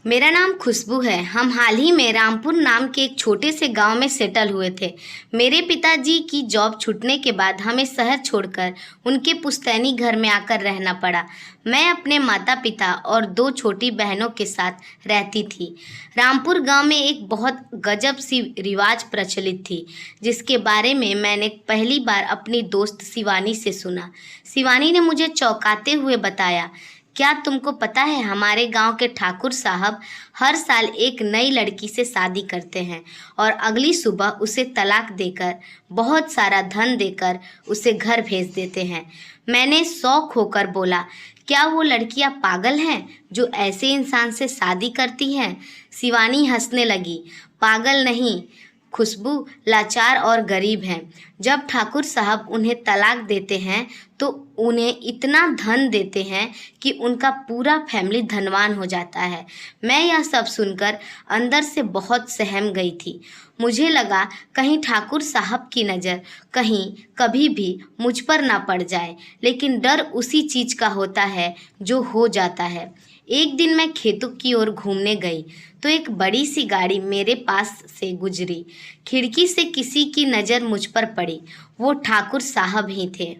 मेरा नाम खुशबू है। हम हाल ही में रामपुर नाम के एक छोटे से गांव में सेटल हुए थे। मेरे पिताजी की जॉब छूटने के बाद हमें शहर छोड़कर उनके पुश्तैनी घर में आकर रहना पड़ा। मैं अपने माता पिता और 2 छोटी बहनों के साथ रहती थी। रामपुर गांव में एक बहुत गजब सी रिवाज प्रचलित थी, जिसके बारे में मैंने पहली बार अपनी दोस्त शिवानी से सुना। शिवानी ने मुझे चौंकाते हुए बताया, क्या तुमको पता है, हमारे गांव के ठाकुर साहब हर साल एक नई लड़की से शादी करते हैं और अगली सुबह उसे तलाक देकर, बहुत सारा धन देकर उसे घर भेज देते हैं। मैंने शौक होकर बोला, क्या वो लड़कियां पागल हैं जो ऐसे इंसान से शादी करती हैं? शिवानी हंसने लगी। पागल नहीं खुशबू, लाचार और गरीब हैं। जब ठाकुर साहब उन्हें तलाक देते हैं तो उन्हें इतना धन देते हैं कि उनका पूरा फैमिली धनवान हो जाता है। मैं यह सब सुनकर अंदर से बहुत सहम गई थी। मुझे लगा कहीं ठाकुर साहब की नज़र कहीं कभी भी मुझ पर ना पड़ जाए, लेकिन डर उसी चीज़ का होता है जो हो जाता है। एक दिन मैं खेतों की ओर घूमने गई तो एक बड़ी सी गाड़ी मेरे पास से गुजरी। खिड़की से किसी की नज़र मुझ पर पड़ी। वो ठाकुर साहब ही थे।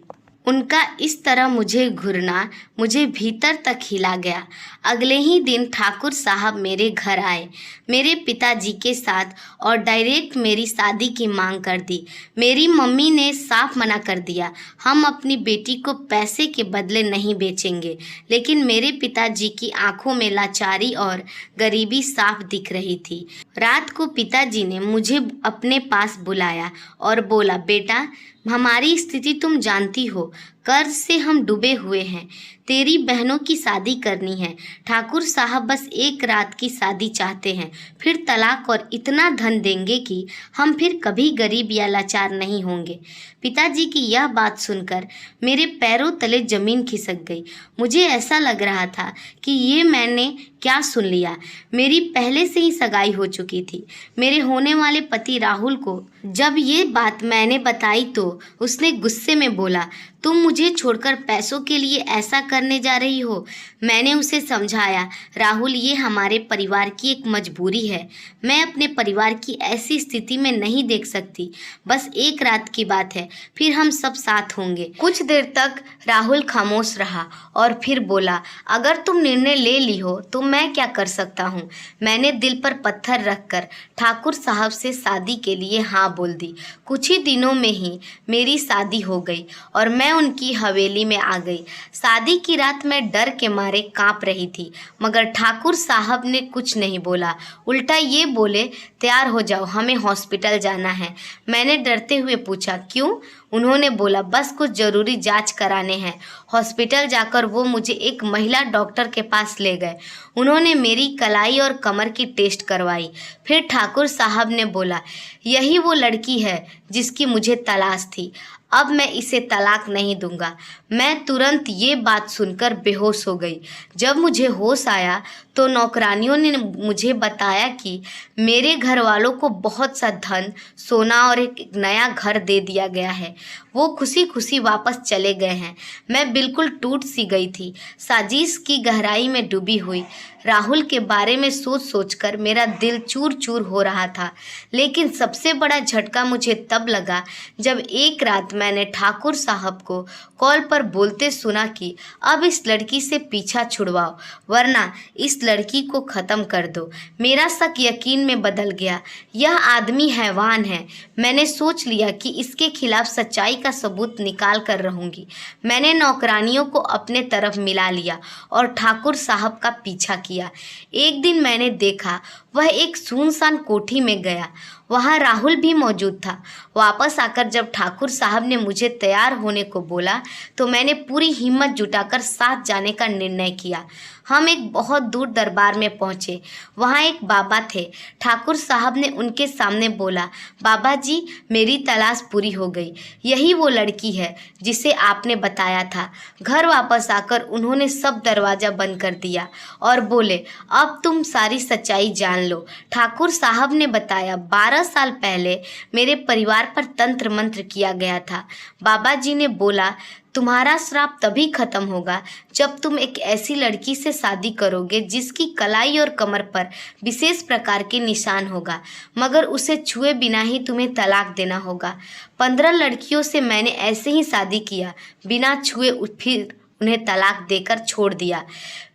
उनका इस तरह मुझे घूरना मुझे भीतर तक हिला गया। अगले ही दिन ठाकुर साहब मेरे घर आए मेरे पिताजी के साथ और डायरेक्ट मेरी शादी की मांग कर दी। मेरी मम्मी ने साफ मना कर दिया, हम अपनी बेटी को पैसे के बदले नहीं बेचेंगे। लेकिन मेरे पिताजी की आंखों में लाचारी और गरीबी साफ दिख रही थी। रात को पिताजी ने मुझे अपने पास बुलाया और बोला, बेटा, हमारी स्थिति तुम जानती हो, कर्ज से हम डूबे हुए हैं। तेरी बहनों की शादी करनी है। ठाकुर साहब बस एक रात की शादी चाहते हैं, फिर तलाक और इतना धन देंगे कि हम फिर कभी गरीब या लाचार नहीं होंगे। पिताजी की यह बात सुनकर मेरे पैरों तले जमीन खिसक गई। मुझे ऐसा लग रहा था कि ये मैंने क्या सुन लिया। मेरी पहले से ही सगाई हो चुकी थी। मेरे होने वाले पति राहुल को जब ये बात मैंने बताई तो उसने गुस्से में बोला, तुम मुझे छोड़कर पैसों के लिए ऐसा करने जा रही हो। मैंने उसे समझाया, राहुल, ये हमारे परिवार की एक मजबूरी है। मैं अपने परिवार की ऐसी स्थिति में नहीं देख सकती। बस एक रात की बात है, फिर हम सब साथ होंगे। कुछ देर तक राहुल खामोश रहा और फिर बोला, अगर तुम निर्णय ले ली हो तो मैं क्या कर सकता हूँ। मैंने दिल पर पत्थर रखकर ठाकुर साहब से शादी के लिए हाँ बोल दी। कुछ ही दिनों में ही मेरी शादी हो गई और मैं उनकी हवेली में आ गई। शादी की रात मैं डर के मारे कांप रही थी, मगर ठाकुर साहब ने कुछ नहीं बोला। उल्टा ये बोले, तैयार हो जाओ, हमें हॉस्पिटल जाना है। मैंने डरते हुए पूछा, क्यों? उन्होंने बोला, बस कुछ ज़रूरी जांच कराने हैं। हॉस्पिटल जाकर वो मुझे एक महिला डॉक्टर के पास ले गए। उन्होंने मेरी कलाई और कमर की टेस्ट करवाई। फिर ठाकुर साहब ने बोला, यही वो लड़की है जिसकी मुझे तलाश थी। अब मैं इसे तलाक नहीं दूंगा। मैं तुरंत ये बात सुनकर बेहोश हो गई। जब मुझे होश आया तो नौकरानियों ने मुझे बताया कि मेरे घर वालों को बहुत सा धन, सोना और एक नया घर दे दिया गया है। वो खुशी खुशी वापस चले गए हैं। मैं बिल्कुल टूट सी गई थी, साजिश की गहराई में डूबी हुई। राहुल के बारे में सोच सोचकर मेरा दिल चूर चूर हो रहा था। लेकिन सबसे बड़ा झटका मुझे तब लगा जब एक रात मैंने ठाकुर साहब को कॉल पर बोलते सुना कि अब इस लड़की से पीछा छुड़वाओ, वरना इस लड़की को ख़त्म कर दो। मेरा शक यकीन में बदल गया। यह आदमी हैवान है। मैंने सोच लिया कि इसके खिलाफ सच्चाई का सबूत निकाल कर रहूँगी। मैंने नौकरानियों को अपने तरफ मिला लिया और ठाकुर साहब का पीछा किया। एक दिन मैंने देखा, वह एक सुनसान कोठी में गया। वहाँ राहुल भी मौजूद था। वापस आकर जब ठाकुर साहब ने मुझे तैयार होने को बोला तो मैंने पूरी हिम्मत जुटाकर साथ जाने का निर्णय किया। हम एक बहुत दूर दरबार में पहुँचे। वहाँ एक बाबा थे। ठाकुर साहब ने उनके सामने बोला, बाबा जी, मेरी तलाश पूरी हो गई। यही वो लड़की है जिसे आपने बताया था। घर वापस आकर उन्होंने सब दरवाज़ा बंद कर दिया और बोले, अब तुम सारी सच्चाई जान लो। ठाकुर साहब ने बताया, 12 साल पहले मेरे परिवार पर तंत्र मंत्र किया गया था। बाबा जी ने बोला, तुम्हारा श्राप तभी खत्म होगा जब तुम एक ऐसी लड़की से शादी करोगे जिसकी कलाई और कमर पर विशेष प्रकार के निशान होगा, मगर उसे छुए बिना ही तुम्हें तलाक देना होगा। 15 लड़कियों से मैंने ऐसे ही शादी किया, बिना छुए फिर उन्हें तलाक देकर छोड़ दिया।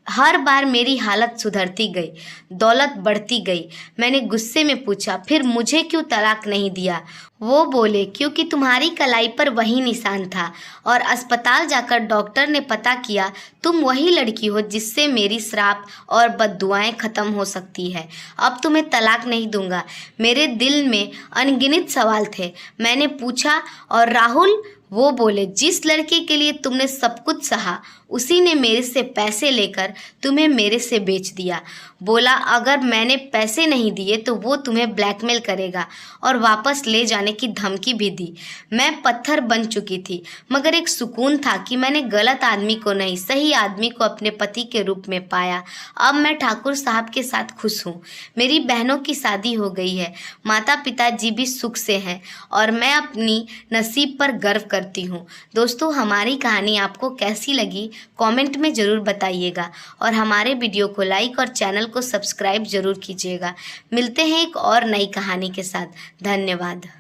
हर बार मेरी हालत सुधरती गई, दौलत बढ़ती गई। मैंने गुस्से में पूछा, फिर मुझे क्यों तलाक नहीं दिया? वो बोले, क्योंकि तुम्हारी कलाई पर वही निशान था और अस्पताल जाकर डॉक्टर ने पता किया तुम वही लड़की हो जिससे मेरी श्राप और बद्दुआएं खत्म हो सकती है। अब तुम्हें तलाक नहीं दूंगा। मेरे दिल में अनगिनत सवाल थे। मैंने पूछा, और राहुल? वो बोले, जिस लड़के के लिए तुमने सब कुछ सहा उसी ने मेरे से पैसे लेकर तुम्हें मेरे से बेच दिया। बोला, अगर मैंने पैसे नहीं दिए तो वो तुम्हें ब्लैकमेल करेगा और वापस ले जाने की धमकी भी दी। मैं पत्थर बन चुकी थी, मगर एक सुकून था कि मैंने गलत आदमी को नहीं, सही आदमी को अपने पति के रूप में पाया। अब मैं ठाकुर साहब के साथ खुश हूँ। मेरी बहनों की शादी हो गई है, माता पिताजी भी सुख से हैं और मैं अपनी नसीब पर गर्व करती हूँ। दोस्तों, हमारी कहानी आपको कैसी लगी कमेंट में ज़रूर बताइएगा और हमारे वीडियो को लाइक और चैनल को सब्सक्राइब ज़रूर कीजिएगा। मिलते हैं एक और नई कहानी के साथ। धन्यवाद।